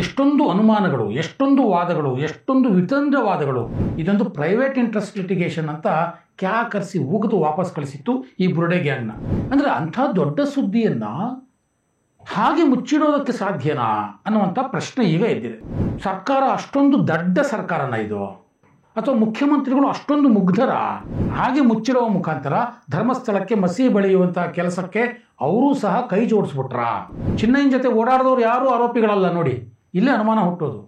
ಎಷ್ಟೊಂದು ಅನುಮಾನಗಳು, ಎಷ್ಟೊಂದು ವಾದಗಳು, ಎಷ್ಟೊಂದು ವಿತಂಡವಾದಗಳು. ಇದೊಂದು ಪ್ರೈವೇಟ್ ಇಂಟ್ರೆಸ್ಟ್ ಲಿಟಿಗೇಷನ್ ಅಂತ ಕರೆಸಿ ಉಗಿದು ವಾಪಸ್ ಕಳಿಸಿತ್ತು ಈ ಬುರುಡೆ ಗ್ಯಾಂಗ್ನ. ಅಂದರೆ ಅಂಥ ದೊಡ್ಡ ಸುದ್ದಿಯನ್ನು ಹಾಗೆ ಮುಚ್ಚಿಡೋದಕ್ಕೆ ಸಾಧ್ಯನಾ ಅನ್ನುವಂಥ ಪ್ರಶ್ನೆ ಈಗ ಎದ್ದಿದೆ. ಸರ್ಕಾರ ಅಷ್ಟೊಂದು ದೊಡ್ಡ ಸರ್ಕಾರನ ಇದು, ಅಥವಾ ಮುಖ್ಯಮಂತ್ರಿಗಳು ಅಷ್ಟೊಂದು ಮುಗ್ಧರ? ಹಾಗೆ ಮುಚ್ಚಿಡುವ ಮುಖಾಂತರ ಧರ್ಮಸ್ಥಳಕ್ಕೆ ಮಸಿ ಬೆಳೆಯುವಂಥ ಕೆಲಸಕ್ಕೆ ಅವರೂ ಸಹ ಕೈ ಜೋಡಿಸ್ಬಿಟ್ರ? ಚಿನ್ನಯ್ಯನ ಜೊತೆ ಓಡಾಡಿದವರು ಯಾರೂ ಆರೋಪಿಗಳಲ್ಲ ನೋಡಿ, ಇಲ್ಲೇ ಅನುಮಾನ ಹುಟ್ಟೋದು.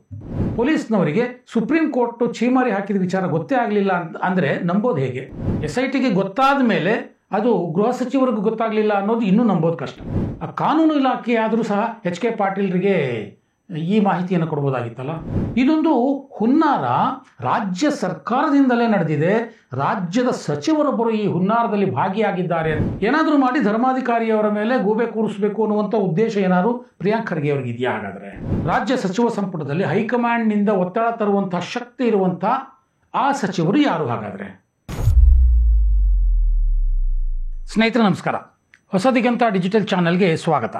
ಪೊಲೀಸ್ನವರಿಗೆ ಸುಪ್ರೀಂ ಕೋರ್ಟ್ ಛೀಮಾರಿ ಹಾಕಿದ ವಿಚಾರ ಗೊತ್ತೇ ಆಗಲಿಲ್ಲ ಅಂದರೆ ನಂಬೋದು ಹೇಗೆ? SITಗೆ ಗೊತ್ತಾದ ಮೇಲೆ ಅದು ಗೃಹ ಸಚಿವರಿಗೂ ಗೊತ್ತಾಗಲಿಲ್ಲ ಅನ್ನೋದು ಇನ್ನೂ ನಂಬೋದು ಕಷ್ಟ. ಆ ಕಾನೂನು ಇಲಾಖೆ ಆದರೂ ಸಹ HK ಪಾಟೀಲ್ರಿಗೆ ಈ ಮಾಹಿತಿಯನ್ನು ಕೊಡ್ಬೋದಾಗಿತ್ತಲ್ಲ. ಇದೊಂದು ಹುನ್ನಾರ ರಾಜ್ಯ ಸರ್ಕಾರದಿಂದಲೇ ನಡೆದಿದೆ. ರಾಜ್ಯದ ಸಚಿವರೊಬ್ಬರು ಈ ಹುನ್ನಾರದಲ್ಲಿ ಭಾಗಿಯಾಗಿದ್ದಾರೆ. ಏನಾದರೂ ಮಾಡಿ ಧರ್ಮಾಧಿಕಾರಿಯವರ ಮೇಲೆ ಗೂಬೆ ಕೂರಿಸಬೇಕು ಅನ್ನುವಂಥ ಉದ್ದೇಶ ಏನಾದರೂ ಪ್ರಿಯಾಂಕ್ ಖರ್ಗೆ ಅವರಿಗೆ ಇದೆಯಾ? ಹಾಗಾದರೆ ರಾಜ್ಯ ಸಚಿವ ಸಂಪುಟದಲ್ಲಿ ಹೈಕಮಾಂಡ್ನಿಂದ ಒತ್ತಡ ತರುವಂಥ ಶಕ್ತಿ ಇರುವಂಥ ಆ ಸಚಿವರು ಯಾರು ಹಾಗಾದರೆ? ಸ್ನೇಹಿತರೆ ನಮಸ್ಕಾರ, ಹೊಸ ದಿಗಂತ ಡಿಜಿಟಲ್ ಚಾನೆಲ್ಗೆ ಸ್ವಾಗತ.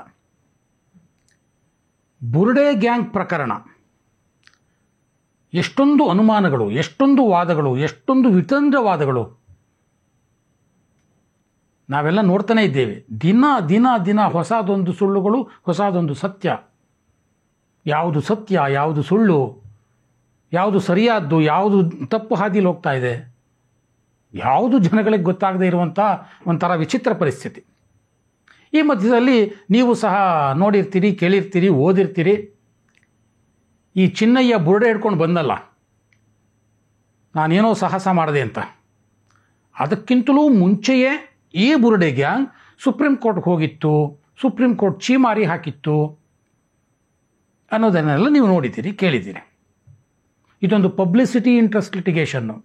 ಬುರುಡೆ ಗ್ಯಾಂಗ್ ಪ್ರಕರಣ, ಎಷ್ಟೊಂದು ಅನುಮಾನಗಳು, ಎಷ್ಟೊಂದು ವಾದಗಳು, ಎಷ್ಟೊಂದು ವಿತಂಡವಾದಗಳು ನಾವೆಲ್ಲ ನೋಡ್ತಾನೆ ಇದ್ದೇವೆ. ದಿನ ದಿನ ದಿನ ಹೊಸದೊಂದು ಸುಳ್ಳುಗಳು, ಹೊಸದೊಂದು ಸತ್ಯ. ಯಾವುದು ಸತ್ಯ, ಯಾವುದು ಸುಳ್ಳು, ಯಾವುದು ಸರಿಯಾದ್ದು, ಯಾವುದು ತಪ್ಪು ಹಾದಿಯಲ್ಲಿ ಹೋಗ್ತಾ ಇದೆ, ಯಾವುದು ಜನಗಳಿಗೆ ಗೊತ್ತಾಗದೇ ಇರುವಂಥ ಒಂಥರ ವಿಚಿತ್ರ ಪರಿಸ್ಥಿತಿ. ಈ ಮಧ್ಯದಲ್ಲಿ ನೀವು ಸಹ ನೋಡಿರ್ತೀರಿ, ಕೇಳಿರ್ತೀರಿ, ಓದಿರ್ತೀರಿ. ಈ ಚಿನ್ನಯ್ಯ ಬುರುಡೆ ಹಿಡ್ಕೊಂಡು ಬಂದಲ್ಲ, ನಾನೇನೋ ಸಾಹಸ ಮಾಡಿದೆ ಅಂತ. ಅದಕ್ಕಿಂತಲೂ ಮುಂಚೆಯೇ ಈ ಬುರುಡೆ ಗ್ಯಾಂಗ್ ಸುಪ್ರೀಂ ಕೋರ್ಟ್ಗೆ ಹೋಗಿತ್ತು, ಸುಪ್ರೀಂ ಕೋರ್ಟ್ ಛೀಮಾರಿ ಹಾಕಿತ್ತು ಅನ್ನೋದನ್ನೆಲ್ಲ ನೀವು ನೋಡಿದ್ದೀರಿ, ಕೇಳಿದ್ದೀರಿ. ಇದೊಂದು ಪಬ್ಲಿಸಿಟಿ ಇಂಟ್ರೆಸ್ಟ್ ಲಿಟಿಗೇಷನ್ನು,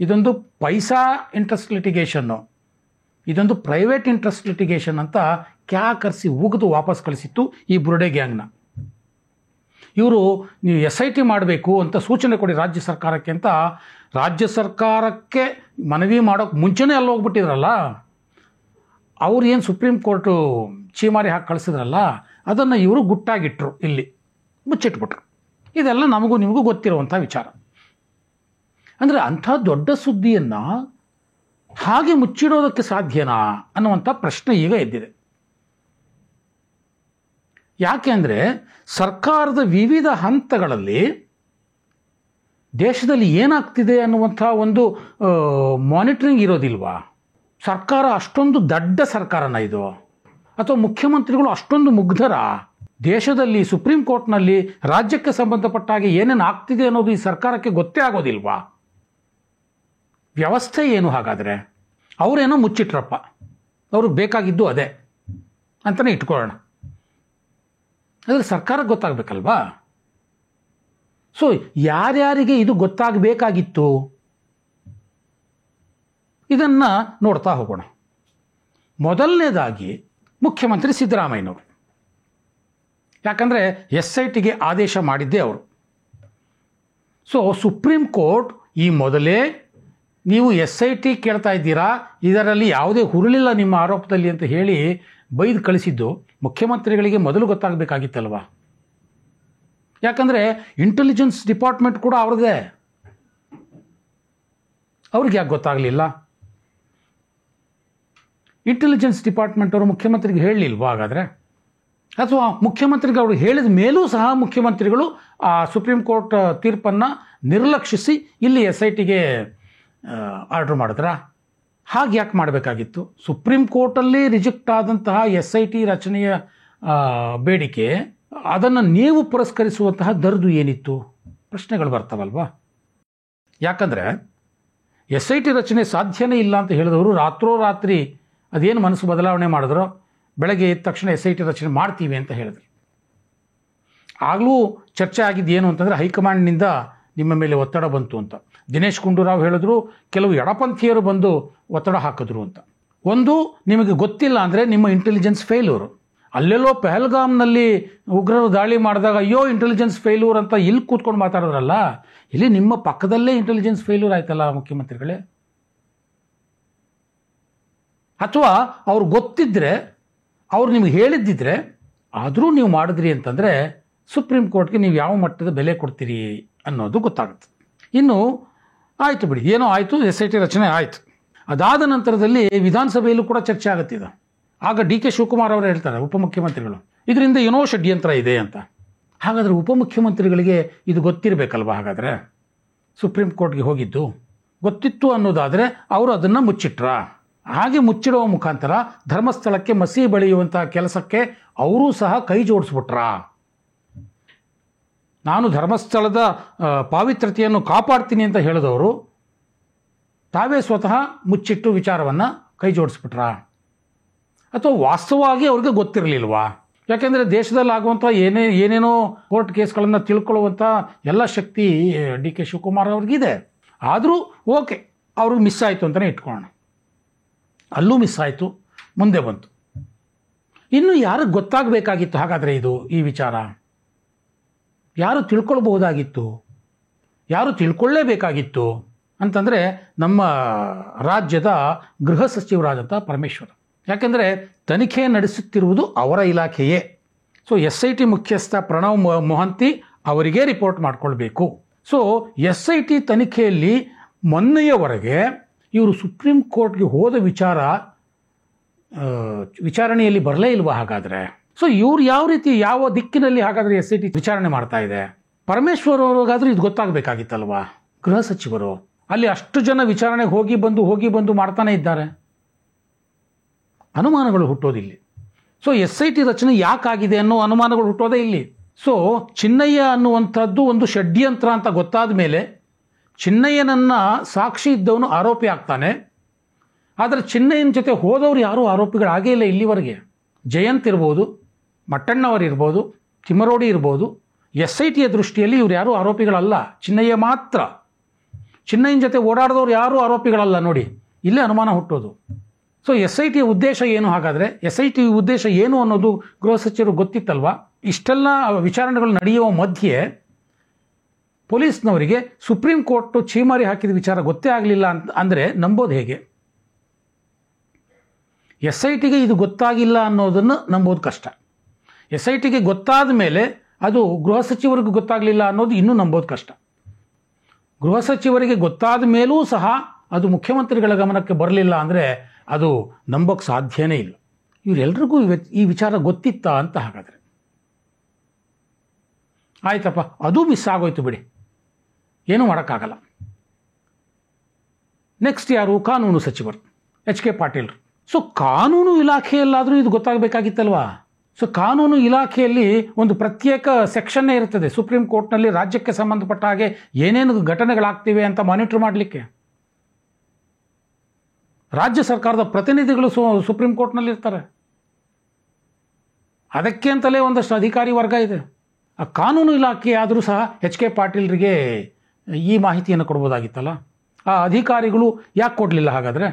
ಇದೊಂದು ಪೈಸಾ ಇಂಟ್ರೆಸ್ಟ್ ಲಿಟಿಗೇಷನ್ನು, ಇದೊಂದು ಪ್ರೈವೇಟ್ ಇಂಟ್ರೆಸ್ಟ್ ಲಿಟಿಗೇಷನ್ ಅಂತ ಕರೆಸಿ ಉಗಿದು ವಾಪಸ್ ಕಳಿಸಿತ್ತು ಈ ಬುರುಡೆ ಗ್ಯಾಂಗ್ನ. ಇವರು ನೀವು SIT ಮಾಡಬೇಕು ಅಂತ ಸೂಚನೆ ಕೊಡಿ ರಾಜ್ಯ ಸರ್ಕಾರಕ್ಕೆ ಅಂತ ರಾಜ್ಯ ಸರ್ಕಾರಕ್ಕೆ ಮನವಿ ಮಾಡೋಕ್ಕೆ ಮುಂಚೆನೇ ಅಲ್ಲಿ ಹೋಗ್ಬಿಟ್ಟಿದ್ರಲ್ಲ. ಅವ್ರು ಏನು ಸುಪ್ರೀಂ ಕೋರ್ಟು ಛೀಮಾರಿ ಹಾಕಿ ಕಳಿಸಿದ್ರಲ್ಲ, ಅದನ್ನು ಇವರು ಗುಟ್ಟಾಗಿಟ್ರು, ಇಲ್ಲಿ ಮುಚ್ಚಿಟ್ಬಿಟ್ರು. ಇದೆಲ್ಲ ನಮಗೂ ನಿಮಗೂ ಗೊತ್ತಿರುವಂಥ ವಿಚಾರ. ಅಂದರೆ ಅಂಥ ದೊಡ್ಡ ಸುದ್ದಿಯನ್ನು ಹಾಗೆ ಮುಚ್ಚಿಡೋದಕ್ಕೆ ಸಾಧ್ಯನಾ ಅನ್ನುವಂಥ ಪ್ರಶ್ನೆ ಈಗ ಎದ್ದಿದೆ. ಯಾಕೆ ಅಂದರೆ ಸರ್ಕಾರದ ವಿವಿಧ ಹಂತಗಳಲ್ಲಿ ದೇಶದಲ್ಲಿ ಏನಾಗ್ತಿದೆ ಅನ್ನುವಂಥ ಒಂದು ಮಾನಿಟರಿಂಗ್ ಇರೋದಿಲ್ವಾ? ಸರ್ಕಾರ ಅಷ್ಟೊಂದು ದೊಡ್ಡ ಸರ್ಕಾರನ ಇದು, ಅಥವಾ ಮುಖ್ಯಮಂತ್ರಿಗಳು ಅಷ್ಟೊಂದು ಮುಗ್ಧರ? ದೇಶದಲ್ಲಿ ಸುಪ್ರೀಂ ಕೋರ್ಟ್ನಲ್ಲಿ ರಾಜ್ಯಕ್ಕೆ ಸಂಬಂಧಪಟ್ಟ ಹಾಗೆ ಏನೇನು ಆಗ್ತಿದೆ ಅನ್ನೋದು ಈ ಸರ್ಕಾರಕ್ಕೆ ಗೊತ್ತೇ ಆಗೋದಿಲ್ವಾ? ವ್ಯವಸ್ಥೆ ಏನು ಹಾಗಾದರೆ? ಅವರೇನೋ ಮುಚ್ಚಿಟ್ರಪ್ಪ, ಅವ್ರಿಗೆ ಬೇಕಾಗಿದ್ದು ಅದೇ ಅಂತಲೇ ಇಟ್ಕೊಳ್ಳೋಣ. ಆದರೆ ಸರ್ಕಾರಕ್ಕೆ ಗೊತ್ತಾಗಬೇಕಲ್ವಾ? ಸೊ ಯಾರ್ಯಾರಿಗೆ ಇದು ಗೊತ್ತಾಗಬೇಕಾಗಿತ್ತು, ಇದನ್ನು ನೋಡ್ತಾ ಹೋಗೋಣ. ಮೊದಲನೇದಾಗಿ ಮುಖ್ಯಮಂತ್ರಿ ಸಿದ್ದರಾಮಯ್ಯನವರು. ಯಾಕಂದರೆ SITಗೆ ಆದೇಶ ಮಾಡಿದ್ದೇ ಅವರು. ಸೊ ಸುಪ್ರೀಂ ಕೋರ್ಟ್ ಈ ಮೊದಲೇ ನೀವು SIT ಕೇಳ್ತಾ ಇದ್ದೀರಾ, ಇದರಲ್ಲಿ ಯಾವುದೇ ಹುರುಳಿಲ್ಲ ನಿಮ್ಮ ಆರೋಪದಲ್ಲಿ ಅಂತ ಹೇಳಿ ಬೈದು ಕಳಿಸಿದ್ದು ಮುಖ್ಯಮಂತ್ರಿಗಳಿಗೆ ಮೊದಲು ಗೊತ್ತಾಗಬೇಕಾಗಿತ್ತಲ್ವ? ಯಾಕಂದರೆ ಇಂಟೆಲಿಜೆನ್ಸ್ ಡಿಪಾರ್ಟ್ಮೆಂಟ್ ಕೂಡ ಅವ್ರದ್ದೇ, ಅವ್ರಿಗೆ ಯಾಕೆ ಗೊತ್ತಾಗಲಿಲ್ಲ? ಇಂಟೆಲಿಜೆನ್ಸ್ ಡಿಪಾರ್ಟ್ಮೆಂಟ್ ಅವರು ಮುಖ್ಯಮಂತ್ರಿಗೆ ಹೇಳಲಿಲ್ವಾ ಹಾಗಾದರೆ? ಅಥವಾ ಮುಖ್ಯಮಂತ್ರಿಗೆ ಅವರು ಹೇಳಿದ ಮೇಲೂ ಸಹ ಮುಖ್ಯಮಂತ್ರಿಗಳು ಆ ಸುಪ್ರೀಂ ಕೋರ್ಟ್ ತೀರ್ಪನ್ನು ನಿರ್ಲಕ್ಷಿಸಿ ಇಲ್ಲಿ SITಗೆ ಆರ್ಡ್ರ್ ಮಾಡಿದ್ರಾ? ಹಾಗೆ ಯಾಕೆ ಮಾಡಬೇಕಾಗಿತ್ತು? ಸುಪ್ರೀಂ ಕೋರ್ಟಲ್ಲಿ ರಿಜೆಕ್ಟ್ ಆದಂತಹ SIT ರಚನೆಯ ಬೇಡಿಕೆ, ಅದನ್ನು ನೀವು ಪುರಸ್ಕರಿಸುವಂತಹ ದರ್ದು ಏನಿತ್ತು? ಪ್ರಶ್ನೆಗಳು ಬರ್ತಾವಲ್ವಾ? ಯಾಕಂದರೆ SIT ರಚನೆ ಸಾಧ್ಯನೇ ಇಲ್ಲ ಅಂತ ಹೇಳಿದವರು ರಾತ್ರೋರಾತ್ರಿ ಅದೇನು ಮನಸ್ಸು ಬದಲಾವಣೆ ಮಾಡಿದ್ರೋ, ಬೆಳಗ್ಗೆ ಎದ್ದ ತಕ್ಷಣ SIT ರಚನೆ ಮಾಡ್ತೀವಿ ಅಂತ ಹೇಳಿದ್ರು. ಆಗಲೂ ಚರ್ಚೆ ಆಗಿದ್ದು ಏನು ಅಂತಂದರೆ ಹೈಕಮಾಂಡ್ನಿಂದ ನಿಮ್ಮ ಮೇಲೆ ಒತ್ತಡ ಬಂತು ಅಂತ. ದಿನೇಶ್ ಗುಂಡೂರಾವ್ ಹೇಳಿದ್ರು, ಕೆಲವು ಎಡಪಂಥೀಯರು ಬಂದು ಒತ್ತಡ ಹಾಕಿದ್ರು ಅಂತ. ಒಂದು, ನಿಮಗೆ ಗೊತ್ತಿಲ್ಲ ಅಂದರೆ ನಿಮ್ಮ ಇಂಟೆಲಿಜೆನ್ಸ್ ಫೇಲ್ಯೂರು. ಅಲ್ಲೆಲ್ಲೋ ಪಹಲ್ಗಾಮ್ನಲ್ಲಿ ಉಗ್ರರು ದಾಳಿ ಮಾಡಿದಾಗ ಅಯ್ಯೋ ಇಂಟೆಲಿಜೆನ್ಸ್ ಫೇಲ್ಯೂರ್ ಅಂತ ಇಲ್ಲಿ ಕೂತ್ಕೊಂಡು ಮಾತಾಡಿದ್ರಲ್ಲ, ಇಲ್ಲಿ ನಿಮ್ಮ ಪಕ್ಕದಲ್ಲೇ ಇಂಟೆಲಿಜೆನ್ಸ್ ಫೇಲ್ಯೂರ್ ಆಯ್ತಲ್ಲ ಮುಖ್ಯಮಂತ್ರಿಗಳೇ. ಅಥವಾ ಅವ್ರು ಗೊತ್ತಿದ್ದರೆ, ಅವ್ರು ನಿಮಗೆ ಹೇಳಿದ್ದಿದ್ರೆ ಆದರೂ ನೀವು ಮಾಡಿದ್ರಿ ಅಂತಂದರೆ ಸುಪ್ರೀಂ ಕೋರ್ಟ್ಗೆ ನೀವು ಯಾವ ಮಟ್ಟದ ಬೆಲೆ ಕೊಡ್ತೀರಿ ಅನ್ನೋದು ಗೊತ್ತಾಗುತ್ತೆ. ಇನ್ನು ಆಯಿತು ಬಿಡಿ, ಏನೋ ಆಯಿತು, SIT ರಚನೆ ಆಯಿತು. ಅದಾದ ನಂತರದಲ್ಲಿ ವಿಧಾನಸಭೆಯಲ್ಲೂ ಕೂಡ ಚರ್ಚೆ ಆಗುತ್ತಿದೆ. ಆಗ DK ಶಿವಕುಮಾರ್ ಅವರು ಹೇಳ್ತಾರೆ, ಉಪಮುಖ್ಯಮಂತ್ರಿಗಳು, ಇದರಿಂದ ಏನೋ ಷಡ್ಯಂತ್ರ ಇದೆ ಅಂತ. ಹಾಗಾದರೆ ಉಪಮುಖ್ಯಮಂತ್ರಿಗಳಿಗೆ ಇದು ಗೊತ್ತಿರಬೇಕಲ್ವ? ಹಾಗಾದರೆ ಸುಪ್ರೀಂ ಕೋರ್ಟ್ಗೆ ಹೋಗಿದ್ದು ಗೊತ್ತಿತ್ತು ಅನ್ನೋದಾದರೆ ಅವರು ಅದನ್ನು ಮುಚ್ಚಿಟ್ರ? ಹಾಗೆ ಮುಚ್ಚಿಡುವ ಮುಖಾಂತರ ಧರ್ಮಸ್ಥಳಕ್ಕೆ ಮಸಿ ಬಳಿಯುವಂಥ ಕೆಲಸಕ್ಕೆ ಅವರೂ ಸಹ ಕೈ ಜೋಡಿಸ್ಬಿಟ್ರ? ನಾನು ಧರ್ಮಸ್ಥಳದ ಪಾವಿತ್ರ್ಯತೆಯನ್ನು ಕಾಪಾಡ್ತೀನಿ ಅಂತ ಹೇಳಿದವರು ತಾವೇ ಸ್ವತಃ ಮುಚ್ಚಿಟ್ಟು ವಿಚಾರವನ್ನು ಕೈ ಜೋಡಿಸ್ಬಿಟ್ರ? ಅಥವಾ ವಾಸ್ತವವಾಗಿ ಅವ್ರಿಗೆ ಗೊತ್ತಿರಲಿಲ್ವಾ? ಯಾಕೆಂದರೆ ದೇಶದಲ್ಲಿ ಆಗುವಂಥ ಏನೇನೋ ಕೋರ್ಟ್ ಕೇಸ್ಗಳನ್ನು ತಿಳ್ಕೊಳ್ಳುವಂಥ ಎಲ್ಲ ಶಕ್ತಿ DK ಶಿವಕುಮಾರ್ ಅವ್ರಿಗಿದೆ. ಆದರೂ ಓಕೆ, ಅವ್ರಿಗೆ ಮಿಸ್ ಆಯಿತು ಅಂತಲೇ ಇಟ್ಕೊಳ್ಳೋಣ. ಅಲ್ಲೂ ಮಿಸ್ ಆಯಿತು, ಮುಂದೆ ಬಂತು. ಇನ್ನು ಯಾರಿಗೆ ಗೊತ್ತಾಗಬೇಕಾಗಿತ್ತು ಹಾಗಾದರೆ ಈ ವಿಚಾರ? ಯಾರು ತಿಳ್ಕೊಳ್ಬಹುದಾಗಿತ್ತು? ಯಾರು ತಿಳ್ಕೊಳ್ಳೇಬೇಕಾಗಿತ್ತು ಅಂತಂದರೆ ನಮ್ಮ ರಾಜ್ಯದ ಗೃಹ ಸಚಿವರಾದಂಥ ಪರಮೇಶ್ವರ್. ಯಾಕೆಂದರೆ ತನಿಖೆ ನಡೆಸುತ್ತಿರುವುದು ಅವರ ಇಲಾಖೆಯೇ. ಸೊ SIT ಮುಖ್ಯಸ್ಥ ಪ್ರಣವ್ ಮೊಹಂತಿ ಅವರಿಗೆ ರಿಪೋರ್ಟ್ ಮಾಡಿಕೊಳ್ಬೇಕು. ಸೊ SIT ತನಿಖೆಯಲ್ಲಿ ಮೊನ್ನೆಯವರೆಗೆ ಇವರು ಸುಪ್ರೀಂ ಕೋರ್ಟ್ಗೆ ಹೋದ ವಿಚಾರಣೆಯಲ್ಲಿ ಬರಲೇ ಇಲ್ವಾ ಹಾಗಾದರೆ? ಸೊ ಇವ್ರು ಯಾವ ರೀತಿ, ಯಾವ ದಿಕ್ಕಿನಲ್ಲಿ ಹಾಗಾದರೆ SIT ವಿಚಾರಣೆ ಮಾಡ್ತಾ ಇದೆ? ಪರಮೇಶ್ವರ್ ಅವ್ರಿಗಾದ್ರೂ ಇದು ಗೊತ್ತಾಗಬೇಕಾಗಿತ್ತಲ್ವಾ? ಗೃಹ ಸಚಿವರು ಅಲ್ಲಿ ಅಷ್ಟು ಜನ ವಿಚಾರಣೆಗೆ ಹೋಗಿ ಬಂದು ಮಾಡ್ತಾನೆ ಇದ್ದಾರೆ. ಅನುಮಾನಗಳು ಹುಟ್ಟೋದಿಲ್ಲಿ. ಸೊ SIT ರಚನೆ ಯಾಕಾಗಿದೆ ಅನ್ನೋ ಅನುಮಾನಗಳು ಹುಟ್ಟೋದೇ ಇಲ್ಲಿ. ಸೊ ಚಿನ್ನಯ್ಯ ಅನ್ನುವಂಥದ್ದು ಒಂದು ಷಡ್ಯಂತ್ರ ಅಂತ ಗೊತ್ತಾದ ಮೇಲೆ ಚಿನ್ನಯ್ಯನನ್ನು ಸಾಕ್ಷಿ ಇದ್ದವನು ಆರೋಪಿ ಆಗ್ತಾನೆ. ಆದರೆ ಚಿನ್ನಯ್ಯನ ಜೊತೆ ಹೋದವರು ಯಾರೂ ಆರೋಪಿಗಳಾಗೇ ಇಲ್ಲ ಇಲ್ಲಿವರೆಗೆ. ಜಯಂತ್ ಇರ್ಬೋದು, ಮಟ್ಟಣ್ಣವರು ಇರ್ಬೋದು, ತಿಮ್ಮರೋಡಿ ಇರ್ಬೋದು. SITಯ ದೃಷ್ಟಿಯಲ್ಲಿ ಇವ್ರು ಯಾರೂ ಆರೋಪಿಗಳಲ್ಲ, ಚಿನ್ನಯ್ಯ ಮಾತ್ರ. ಚಿನ್ನಯ್ಯನ ಜೊತೆ ಓಡಾಡಿದವ್ರು ಯಾರೂ ಆರೋಪಿಗಳಲ್ಲ. ನೋಡಿ, ಇಲ್ಲೇ ಅನುಮಾನ ಹುಟ್ಟೋದು. ಸೊ SITಯ ಉದ್ದೇಶ ಏನು ಹಾಗಾದರೆ? SIT ಉದ್ದೇಶ ಏನು ಅನ್ನೋದು ಗೃಹ ಸಚಿವರು ಗೊತ್ತಿತ್ತಲ್ವ? ಇಷ್ಟೆಲ್ಲ ವಿಚಾರಣೆಗಳು ನಡೆಯುವ ಮಧ್ಯೆ ಪೊಲೀಸ್ನವರಿಗೆ ಸುಪ್ರೀಂ ಕೋರ್ಟು ಛೀಮಾರಿ ಹಾಕಿದ ವಿಚಾರ ಗೊತ್ತೇ ಆಗಲಿಲ್ಲ ಅಂದರೆ ನಂಬೋದು ಹೇಗೆ? SITಗೆ ಇದು ಗೊತ್ತಾಗಿಲ್ಲ ಅನ್ನೋದನ್ನು ನಂಬೋದು ಕಷ್ಟ. SITಗೆ ಗೊತ್ತಾದ ಮೇಲೆ ಅದು ಗೃಹ ಸಚಿವರಿಗೂ ಗೊತ್ತಾಗಲಿಲ್ಲ ಅನ್ನೋದು ಇನ್ನೂ ನಂಬೋದು ಕಷ್ಟ. ಗೃಹ ಸಚಿವರಿಗೆ ಗೊತ್ತಾದ ಮೇಲೂ ಸಹ ಅದು ಮುಖ್ಯಮಂತ್ರಿಗಳ ಗಮನಕ್ಕೆ ಬರಲಿಲ್ಲ ಅಂದರೆ ಅದು ನಂಬೋಕ್ಕೆ ಸಾಧ್ಯನೇ ಇಲ್ಲ. ಇವರೆಲ್ರಿಗೂ ಈ ವಿಚಾರ ಗೊತ್ತಿತ್ತಾ ಅಂತ ಹಾಗಾದರೆ? ಆಯ್ತಪ್ಪ, ಅದು ಮಿಸ್ ಆಗೋಯ್ತು ಬಿಡಿ, ಏನೂ ಮಾಡೋಕ್ಕಾಗಲ್ಲ. ನೆಕ್ಸ್ಟ್ ಯಾರು? ಕಾನೂನು ಸಚಿವರು HK ಪಾಟೀಲ್. ಸೊ ಕಾನೂನು ಇಲಾಖೆಯಲ್ಲಾದರೂ ಇದು ಗೊತ್ತಾಗಬೇಕಾಗಿತ್ತಲ್ವಾ? ಸೊ ಕಾನೂನು ಇಲಾಖೆಯಲ್ಲಿ ಒಂದು ಪ್ರತ್ಯೇಕ ಸೆಕ್ಷನ್ನೇ ಇರ್ತದೆ ಸುಪ್ರೀಂ ಕೋರ್ಟ್ನಲ್ಲಿ, ರಾಜ್ಯಕ್ಕೆ ಸಂಬಂಧಪಟ್ಟ ಹಾಗೆ ಏನೇನು ಘಟನೆಗಳಾಗ್ತಿವೆ ಅಂತ ಮಾನಿಟರ್ ಮಾಡಲಿಕ್ಕೆ. ರಾಜ್ಯ ಸರ್ಕಾರದ ಪ್ರತಿನಿಧಿಗಳು ಸುಪ್ರೀಂ ಕೋರ್ಟ್ನಲ್ಲಿ ಇರ್ತಾರೆ. ಅದಕ್ಕೆ ಅಂತಲೇ ಒಂದಷ್ಟು ಅಧಿಕಾರಿ ವರ್ಗ ಇದೆ. ಆ ಕಾನೂನು ಇಲಾಖೆ ಆದರೂ ಸಹ HK ಪಾಟೀಲ್ರಿಗೆ ಈ ಮಾಹಿತಿಯನ್ನು ಕೊಡ್ಬೋದಾಗಿತ್ತಲ್ಲ. ಆ ಅಧಿಕಾರಿಗಳು ಯಾಕೆ ಕೊಡಲಿಲ್ಲ ಹಾಗಾದರೆ?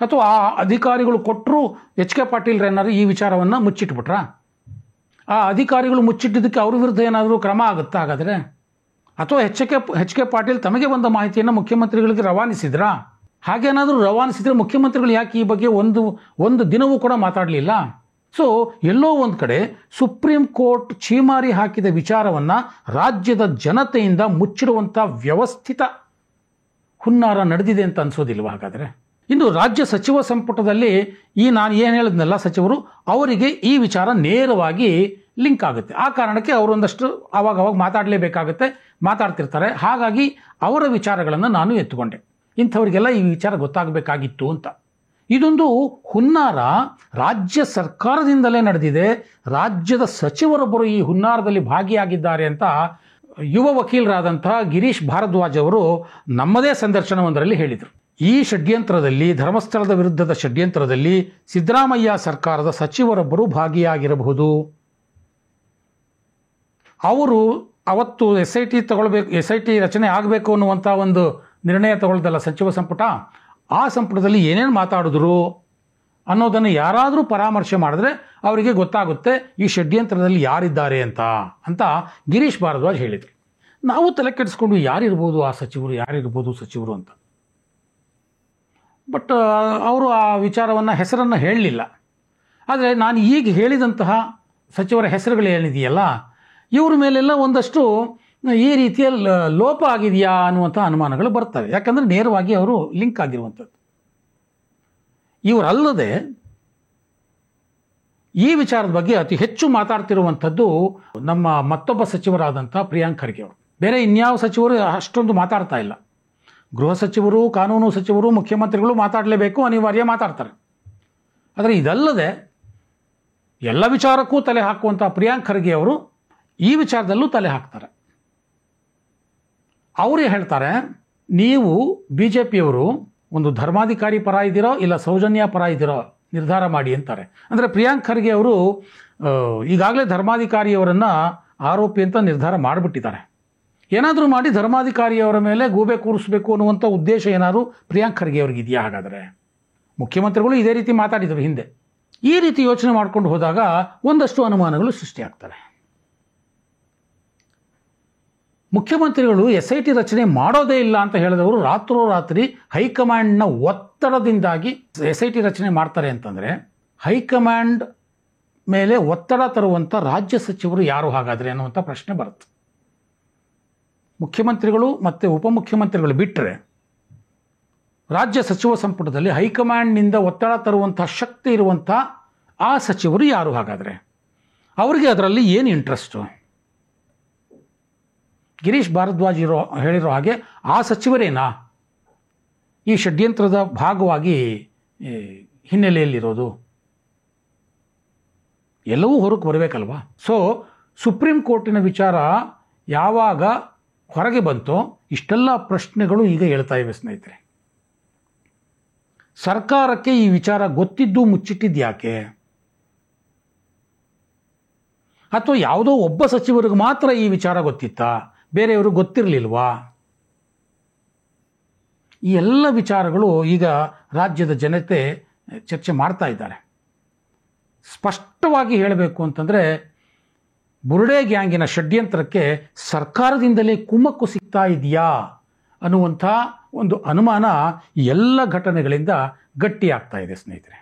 ಅಥವಾ ಆ ಅಧಿಕಾರಿಗಳು ಕೊಟ್ಟರು HK ಪಾಟೀಲ್ರೇನಾದ್ರು ಈ ವಿಚಾರವನ್ನು ಮುಚ್ಚಿಟ್ಬಿಟ್ರಾ? ಆ ಅಧಿಕಾರಿಗಳು ಮುಚ್ಚಿಟ್ಟಿದ್ದಕ್ಕೆ ಅವ್ರ ವಿರುದ್ಧ ಏನಾದರೂ ಕ್ರಮ ಆಗುತ್ತಾ ಹಾಗಾದರೆ? ಅಥವಾ HK ಪಾಟೀಲ್ ತಮಗೆ ಬಂದ ಮಾಹಿತಿಯನ್ನು ಮುಖ್ಯಮಂತ್ರಿಗಳಿಗೆ ರವಾನಿಸಿದ್ರಾ? ಹಾಗೇನಾದರೂ ರವಾನಿಸಿದರೆ ಮುಖ್ಯಮಂತ್ರಿಗಳು ಯಾಕೆ ಈ ಬಗ್ಗೆ ಒಂದು ದಿನವೂ ಕೂಡ ಮಾತಾಡಲಿಲ್ಲ? ಸೊ ಎಲ್ಲೋ ಒಂದು ಕಡೆ ಸುಪ್ರೀಂ ಕೋರ್ಟ್ ಛೀಮಾರಿ ಹಾಕಿದ ವಿಚಾರವನ್ನು ರಾಜ್ಯದ ಜನತೆಯಿಂದ ಮುಚ್ಚಿಡುವಂಥ ವ್ಯವಸ್ಥಿತ ಹುನ್ನಾರ ನಡೆದಿದೆ ಅಂತ ಅನಿಸೋದಿಲ್ವ ಹಾಗಾದರೆ? ಇನ್ನು ರಾಜ್ಯ ಸಚಿವ ಸಂಪುಟದಲ್ಲಿ ನಾನು ಏನು ಹೇಳಿದ್ನಲ್ಲ ಸಚಿವರು, ಅವರಿಗೆ ಈ ವಿಚಾರ ನೇರವಾಗಿ ಲಿಂಕ್ ಆಗುತ್ತೆ. ಆ ಕಾರಣಕ್ಕೆ ಅವರೊಂದಷ್ಟು ಆವಾಗ ಮಾತಾಡಲೇಬೇಕಾಗುತ್ತೆ, ಮಾತಾಡ್ತಿರ್ತಾರೆ. ಹಾಗಾಗಿ ಅವರ ವಿಚಾರಗಳನ್ನು ನಾನು ಎತ್ತುಕೊಂಡೆ. ಇಂಥವರಿಗೆಲ್ಲ ಈ ವಿಚಾರ ಗೊತ್ತಾಗಬೇಕಾಗಿತ್ತು ಅಂತ. ಇದೊಂದು ಹುನ್ನಾರ ರಾಜ್ಯ ಸರ್ಕಾರದಿಂದಲೇ ನಡೆದಿದೆ. ರಾಜ್ಯದ ಸಚಿವರೊಬ್ಬರು ಈ ಹುನ್ನಾರದಲ್ಲಿ ಭಾಗಿಯಾಗಿದ್ದಾರೆ ಅಂತ ಯುವ ವಕೀಲರಾದಂಥ ಗಿರೀಶ್ ಭಾರದ್ವಾಜ್ ಅವರು ನಮ್ಮದೇ ಸಂದರ್ಶನವೊಂದರಲ್ಲಿ ಹೇಳಿದರು. ಈ ಷಡ್ಯಂತ್ರದಲ್ಲಿ, ಧರ್ಮಸ್ಥಳದ ವಿರುದ್ಧದ ಷಡ್ಯಂತ್ರದಲ್ಲಿ ಸಿದ್ದರಾಮಯ್ಯ ಸರ್ಕಾರದ ಸಚಿವರೊಬ್ಬರು ಭಾಗಿಯಾಗಿರಬಹುದು. ಅವರು ಅವತ್ತು SIT ರಚನೆ ಆಗಬೇಕು ಅನ್ನುವಂಥ ಒಂದು ನಿರ್ಣಯ ತಗೊಳ್ದಲ್ಲ ಸಚಿವ ಸಂಪುಟ, ಆ ಸಂಪುಟದಲ್ಲಿ ಏನೇನು ಮಾತಾಡಿದ್ರು ಅನ್ನೋದನ್ನು ಯಾರಾದರೂ ಪರಾಮರ್ಶೆ ಮಾಡಿದ್ರೆ ಅವರಿಗೆ ಗೊತ್ತಾಗುತ್ತೆ ಈ ಷಡ್ಯಂತ್ರದಲ್ಲಿ ಯಾರಿದ್ದಾರೆ ಅಂತ ಗಿರೀಶ್ ಭಾರದ್ವಾಜ್ ಹೇಳಿದರು. ನಾವು ತಲೆ ಕೆಡಿಸ್ಕೊಂಡು ಯಾರಿರ್ಬೋದು ಆ ಸಚಿವರು, ಯಾರಿರ್ಬೋದು ಸಚಿವರು ಅಂತ. ಬಟ್ ಅವರು ಆ ವಿಚಾರವನ್ನು, ಹೆಸರನ್ನು ಹೇಳಲಿಲ್ಲ. ಆದರೆ ನಾನು ಈಗ ಹೇಳಿದಂತಹ ಸಚಿವರ ಹೆಸರುಗಳು ಏನಿದೆಯಲ್ಲ, ಇವ್ರ ಮೇಲೆಲ್ಲ ಒಂದಷ್ಟು ಈ ರೀತಿಯ ಲೋಪ ಆಗಿದೆಯಾ ಅನ್ನುವಂಥ ಅನುಮಾನಗಳು ಬರ್ತವೆ. ಯಾಕಂದರೆ ನೇರವಾಗಿ ಅವರು ಲಿಂಕ್ ಆಗಿರುವಂಥದ್ದು. ಇವರಲ್ಲದೆ ಈ ವಿಚಾರದ ಬಗ್ಗೆ ಅತಿ ಹೆಚ್ಚು ಮಾತಾಡ್ತಿರುವಂಥದ್ದು ನಮ್ಮ ಮತ್ತೊಬ್ಬ ಸಚಿವರಾದಂಥ ಪ್ರಿಯಾಂಕ್ ಖರ್ಗೆ ಅವರು. ಬೇರೆ ಇನ್ಯಾವ ಸಚಿವರು ಅಷ್ಟೊಂದು ಮಾತಾಡ್ತಾ ಇಲ್ಲ. ಗೃಹ ಸಚಿವರು, ಕಾನೂನು ಸಚಿವರು, ಮುಖ್ಯಮಂತ್ರಿಗಳು ಮಾತಾಡಲೇಬೇಕು, ಅನಿವಾರ್ಯ ಮಾತಾಡ್ತಾರೆ. ಆದರೆ ಇದಲ್ಲದೆ ಎಲ್ಲ ವಿಚಾರಕ್ಕೂ ತಲೆ ಹಾಕುವಂಥ ಪ್ರಿಯಾಂಕ್ ಖರ್ಗೆ ಅವರು ಈ ವಿಚಾರದಲ್ಲೂ ತಲೆ ಹಾಕ್ತಾರೆ. ಅವರು ಹೇಳ್ತಾರೆ, ನೀವು BJPಯವರು ಒಂದು ಧರ್ಮಾಧಿಕಾರಿ ಪರ ಇದ್ದೀರೋ ಇಲ್ಲ ಸೌಜನ್ಯ ಪರ ಇದ್ದೀರೋ ನಿರ್ಧಾರ ಮಾಡಿ ಅಂತಾರೆ. ಅಂದರೆ ಪ್ರಿಯಾಂಕ್ ಖರ್ಗೆ ಅವರು ಈಗಾಗಲೇ ಧರ್ಮಾಧಿಕಾರಿಯವರನ್ನು ಆರೋಪಿ ಅಂತ ನಿರ್ಧಾರ ಮಾಡಿಬಿಟ್ಟಿದ್ದಾರೆ. ಏನಾದರೂ ಮಾಡಿ ಧರ್ಮಾಧಿಕಾರಿಯವರ ಮೇಲೆ ಗೂಬೆ ಕೂರಿಸಬೇಕು ಅನ್ನುವಂಥ ಉದ್ದೇಶ ಏನಾದರೂ ಪ್ರಿಯಾಂಕ್ ಖರ್ಗೆ ಅವ್ರಿಗೆ ಇದೆಯಾ? ಹಾಗಾದರೆ ಮುಖ್ಯಮಂತ್ರಿಗಳು ಇದೇ ರೀತಿ ಮಾತಾಡಿದರು ಹಿಂದೆ. ಈ ರೀತಿ ಯೋಚನೆ ಮಾಡ್ಕೊಂಡು ಹೋದಾಗ ಒಂದಷ್ಟು ಅನುಮಾನಗಳು ಸೃಷ್ಟಿಯಾಗ್ತವೆ. ಮುಖ್ಯಮಂತ್ರಿಗಳು SIT ರಚನೆ ಮಾಡೋದೇ ಇಲ್ಲ ಅಂತ ಹೇಳಿದವರು ರಾತ್ರೋರಾತ್ರಿ ಹೈಕಮಾಂಡ್ನ ಒತ್ತಡದಿಂದಾಗಿ SIT ರಚನೆ ಮಾಡ್ತಾರೆ ಅಂತಂದರೆ ಹೈಕಮಾಂಡ್ ಮೇಲೆ ಒತ್ತಡ ತರುವಂಥ ರಾಜ್ಯ ಸಚಿವರು ಯಾರು ಹಾಗಾದರೆ ಅನ್ನುವಂಥ ಪ್ರಶ್ನೆ ಬರುತ್ತೆ. ಮುಖ್ಯಮಂತ್ರಿಗಳು ಮತ್ತು ಉಪಮುಖ್ಯಮಂತ್ರಿಗಳು ಬಿಟ್ಟರೆ ರಾಜ್ಯ ಸಚಿವ ಸಂಪುಟದಲ್ಲಿ ಹೈಕಮಾಂಡ್ನಿಂದ ಒತ್ತಡ ತರುವಂಥ ಶಕ್ತಿ ಇರುವಂಥ ಆ ಸಚಿವರು ಯಾರು ಹಾಗಾದರೆ? ಅವರಿಗೆ ಅದರಲ್ಲಿ ಏನು ಇಂಟ್ರೆಸ್ಟು? ಗಿರೀಶ್ ಭಾರದ್ವಾಜ್ ಹೇಳಿರೋ ಹಾಗೆ ಆ ಸಚಿವರೇನಾ ಈ ಷಡ್ಯಂತ್ರದ ಭಾಗವಾಗಿ ಹಿನ್ನೆಲೆಯಲ್ಲಿರೋದು? ಎಲ್ಲವೂ ಹೊರಗೆ ಬರಬೇಕಲ್ವಾ? ಸೊ ಸುಪ್ರೀಂ ಕೋರ್ಟಿನ ವಿಚಾರ ಯಾವಾಗ ಹೊರಗೆ ಬಂತೋ ಇಷ್ಟೆಲ್ಲ ಪ್ರಶ್ನೆಗಳು ಈಗ ಹೇಳ್ತಾ ಇವೆ ಸ್ನೇಹಿತರೆ. ಸರ್ಕಾರಕ್ಕೆ ಈ ವಿಚಾರ ಗೊತ್ತಿದ್ದು ಮುಚ್ಚಿಟ್ಟಿದ್ದು ಯಾಕೆ? ಅಥವಾ ಯಾವುದೋ ಒಬ್ಬ ಸಚಿವರಿಗೆ ಮಾತ್ರ ಈ ವಿಚಾರ ಗೊತ್ತಿತ್ತಾ? ಬೇರೆಯವರು ಗೊತ್ತಿರಲಿಲ್ವಾ? ಈ ಎಲ್ಲ ವಿಚಾರಗಳು ಈಗ ರಾಜ್ಯದ ಜನತೆ ಚರ್ಚೆ ಮಾಡ್ತಾ ಇದ್ದಾರೆ. ಸ್ಪಷ್ಟವಾಗಿ ಹೇಳಬೇಕು ಅಂತಂದರೆ ಬುರುಡೆ ಗ್ಯಾಂಗಿನ ಷಡ್ಯಂತ್ರಕ್ಕೆ ಸರ್ಕಾರದಿಂದಲೇ ಕುಮ್ಮಕ್ಕು ಸಿಗ್ತಾ ಇದೆಯಾ ಅನ್ನುವಂಥ ಒಂದು ಅನುಮಾನ ಎಲ್ಲ ಘಟನೆಗಳಿಂದ ಗಟ್ಟಿಯಾಗ್ತಾ ಇದೆ ಸ್ನೇಹಿತರೆ.